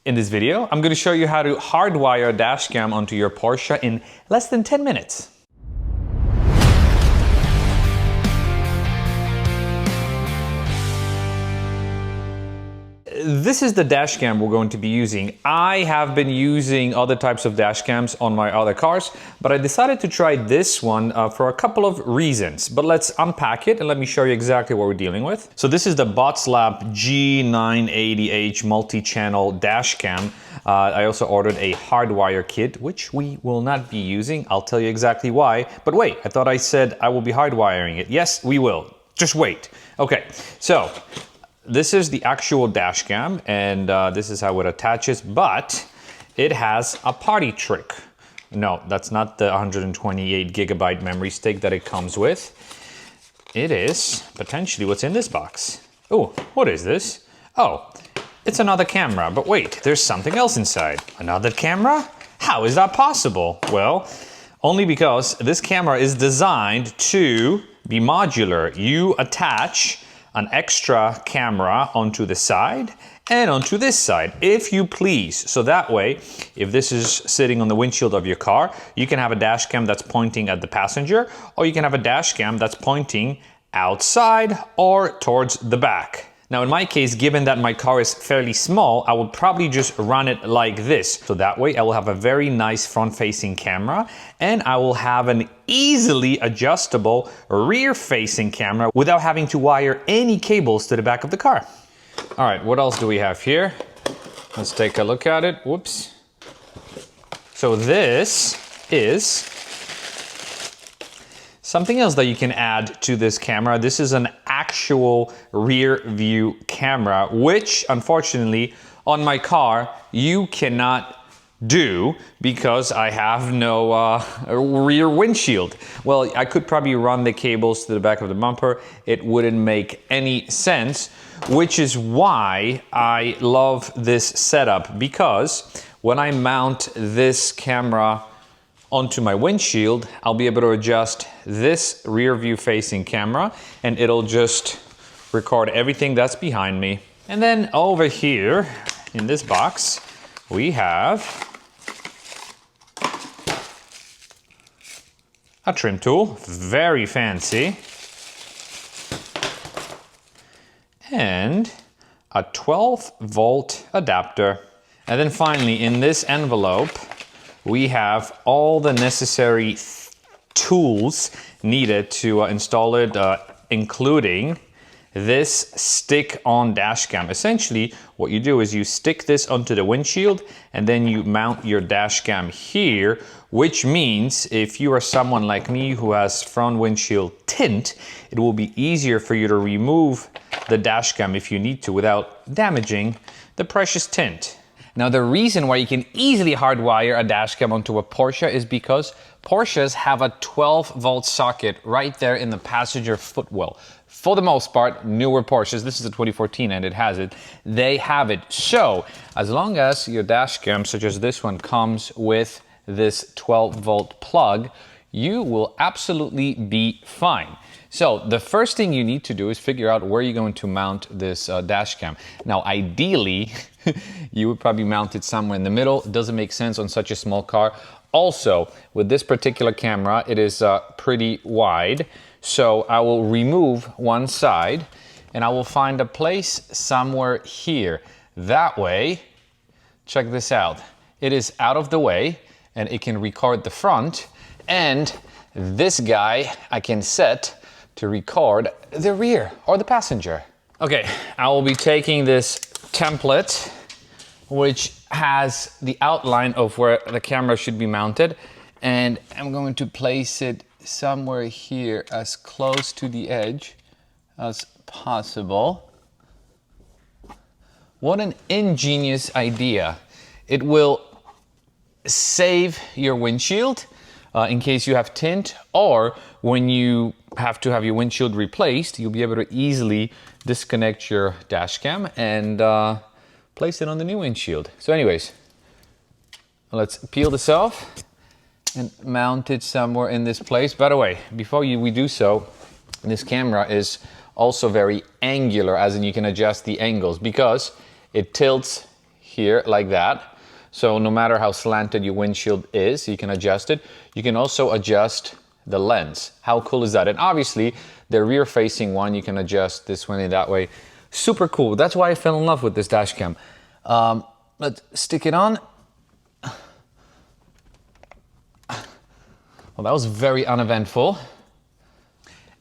In this video, I'm going to show you how to hardwire a dash cam onto your Porsche in less than 10 minutes. This is the dash cam we're going to be using. I have been using other types of dash cams on my other cars, but I decided to try this one for a couple of reasons. But let's unpack it and let me show you exactly what we're dealing with. So this is the BotSlap G980H multi-channel dash cam. I also ordered a hardwire kit, which we will not be using. I'll tell you exactly why. But wait, I thought I said I will be hardwiring it. Yes, we will. Just wait. Okay, so this is the actual dash cam, and this is how it attaches, but it has a party trick. No, that's not the 128 gigabyte memory stick that it comes with. It is potentially what's in this box. Oh, what is this? Oh, it's another camera, but wait, there's something else inside. Another camera? How is that possible? Well, only because this camera is designed to be modular. You attach an extra camera onto the side and onto this side, if you please. So that way, if this is sitting on the windshield of your car, you can have a dash cam that's pointing at the passenger, or you can have a dash cam that's pointing outside or towards the back. Now in my case, given that my car is fairly small, I will probably just run it like this. So that way I will have a very nice front-facing camera, and I will have an easily adjustable rear-facing camera without having to wire any cables to the back of the car. All right, what else do we have here? Let's take a look at it. Whoops. So this is something else that you can add to this camera. This is an actual rear view camera, which unfortunately on my car you cannot do because I have no rear windshield. Well, I could probably run the cables to the back of the bumper. It wouldn't make any sense, which is why I love this setup, because when I mount this camera onto my windshield, I'll be able to adjust this rear view facing camera and it'll just record everything that's behind me. And then over here in this box, we have a trim tool, very fancy, and a 12-volt adapter. And then finally, in this envelope, we have all the necessary tools needed to install it, including this stick-on dash cam. Essentially, what you do is you stick this onto the windshield and then you mount your dash cam here, which means if you are someone like me who has front windshield tint, it will be easier for you to remove the dash cam if you need to without damaging the precious tint. Now, the reason why you can easily hardwire a dash cam onto a Porsche is because Porsches have a 12-volt socket right there in the passenger footwell. For the most part, newer Porsches, this is a 2014 and it has it, they have it. So, as long as your dash cam, such as this one, comes with this 12-volt plug, you will absolutely be fine. So the first thing you need to do is figure out where you're going to mount this dash cam. Now, ideally, you would probably mount it somewhere in the middle. It doesn't make sense on such a small car. Also, with this particular camera, it is pretty wide. So I will remove one side and I will find a place somewhere here. That way, check this out. It is out of the way and it can record the front, and this guy I can set to record the rear or the passenger. Okay, I will be taking this template, which has the outline of where the camera should be mounted, and I'm going to place it somewhere here as close to the edge as possible. What an ingenious idea. It will save your windshield in case you have tint, or when you have to have your windshield replaced, you'll be able to easily disconnect your dash cam and place it on the new windshield. So anyways, let's peel this off and mount it somewhere in this place. By the way, before we do so, this camera is also very angular, as in you can adjust the angles because it tilts here like that. So no matter how slanted your windshield is, you can adjust it. You can also adjust the lens. How cool is that? And obviously the rear facing one, you can adjust this one in that way. Super cool. That's why I fell in love with this dash cam. Let's stick it on. Well, that was very uneventful.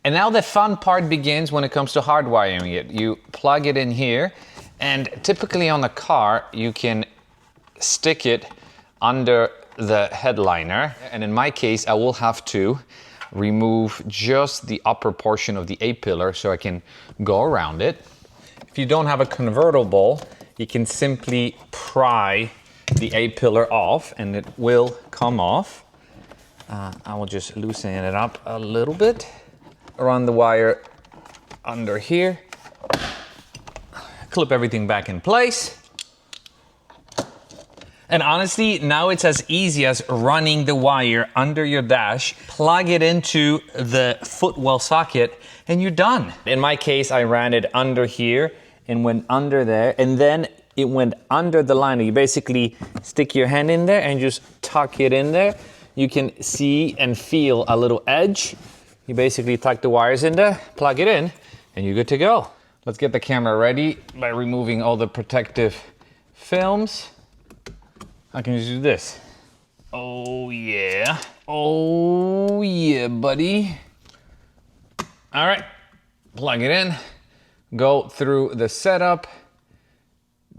And now the fun part begins when it comes to hardwiring it. You plug it in here, and typically on the car, you can stick it under the headliner. And in my case, I will have to remove just the upper portion of the A-pillar so I can go around it. If you don't have a convertible, you can simply pry the A-pillar off and it will come off. I will just loosen it up a little bit. Run the wire under here. Clip everything back in place. And honestly, now it's as easy as running the wire under your dash, plug it into the footwell socket, and you're done. In my case, I ran it under here and went under there, and then it went under the liner. You basically stick your hand in there and just tuck it in there. You can see and feel a little edge. You basically tuck the wires in there, plug it in, and you're good to go. Let's get the camera ready by removing all the protective films. I can just do this. Oh yeah. Oh yeah, buddy. All right, plug it in. Go through the setup.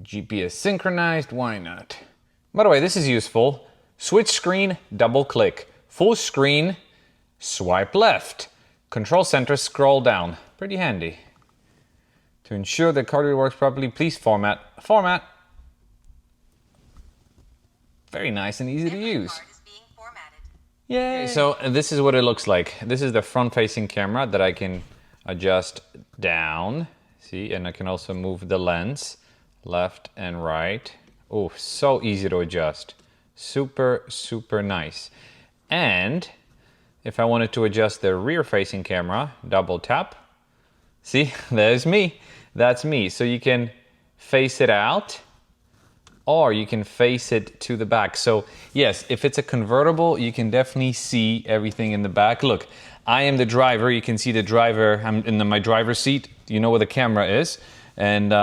GPS synchronized, why not? By the way, this is useful. Switch screen, double click. Full screen, swipe left. Control center, scroll down. Pretty handy. To ensure the Hardwire works properly, please format. Format. Very nice and easy to use. Yay! So this is what it looks like. This is the front-facing camera that I can adjust down. See, and I can also move the lens left and right. Oh, so easy to adjust. Super, super nice. And if I wanted to adjust the rear-facing camera, double tap. See, there's me. That's me. So you can face it out, or you can face it to the back. So yes, if it's a convertible, you can definitely see everything in the back. Look, I am the driver. You can see the driver. I'm in my driver's seat. You know where the camera is. And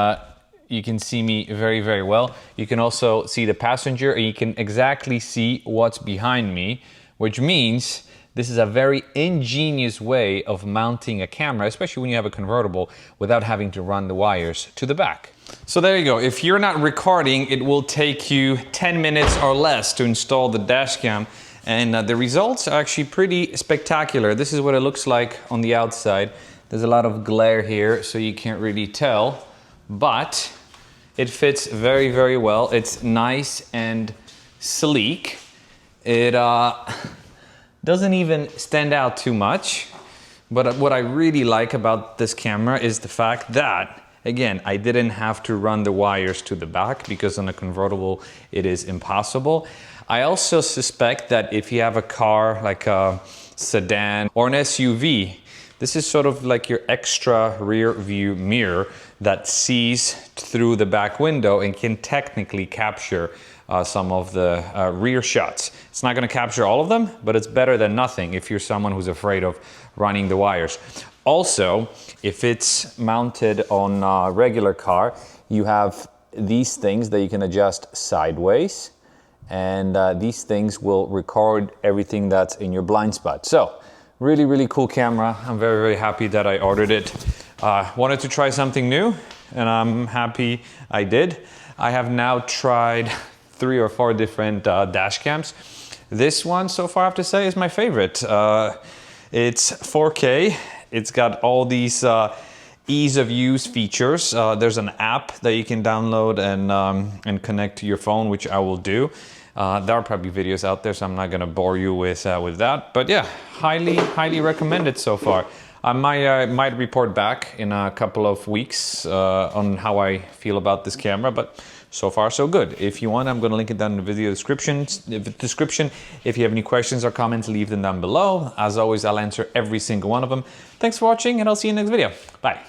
you can see me very, very well. You can also see the passenger, and you can exactly see what's behind me, which means this is a very ingenious way of mounting a camera, especially when you have a convertible, without having to run the wires to the back. So there you go. If you're not recording, it will take you 10 minutes or less to install the dash cam. And the results are actually pretty spectacular. This is what it looks like on the outside. There's a lot of glare here, so you can't really tell, but it fits very, very well. It's nice and sleek. It doesn't even stand out too much. But what I really like about this camera is the fact that, again, I didn't have to run the wires to the back, because on a convertible it is impossible. I also suspect that if you have a car like a sedan or an SUV, this is sort of like your extra rear view mirror that sees through the back window and can technically capture some of the rear shots. It's not going to capture all of them, but it's better than nothing if you're someone who's afraid of running the wires. Also, if it's mounted on a regular car, you have these things that you can adjust sideways, and these things will record everything that's in your blind spot. So, really, really cool camera. I'm very, very happy that I ordered it. Wanted to try something new, and I'm happy I did. I have now tried 3 or 4 different dash cams. This one, so far, I have to say, is my favorite. It's 4K. It's got all these ease of use features. There's an app that you can download and connect to your phone, which I will do. There are probably videos out there, so I'm not gonna bore you with that. But yeah, highly recommend it so far. I might report back in a couple of weeks on how I feel about this camera, but so far so good. If you want, I'm gonna link it down in the video description. If you have any questions or comments, leave them down below. As always, I'll answer every single one of them. Thanks for watching, and I'll see you in the next video. Bye.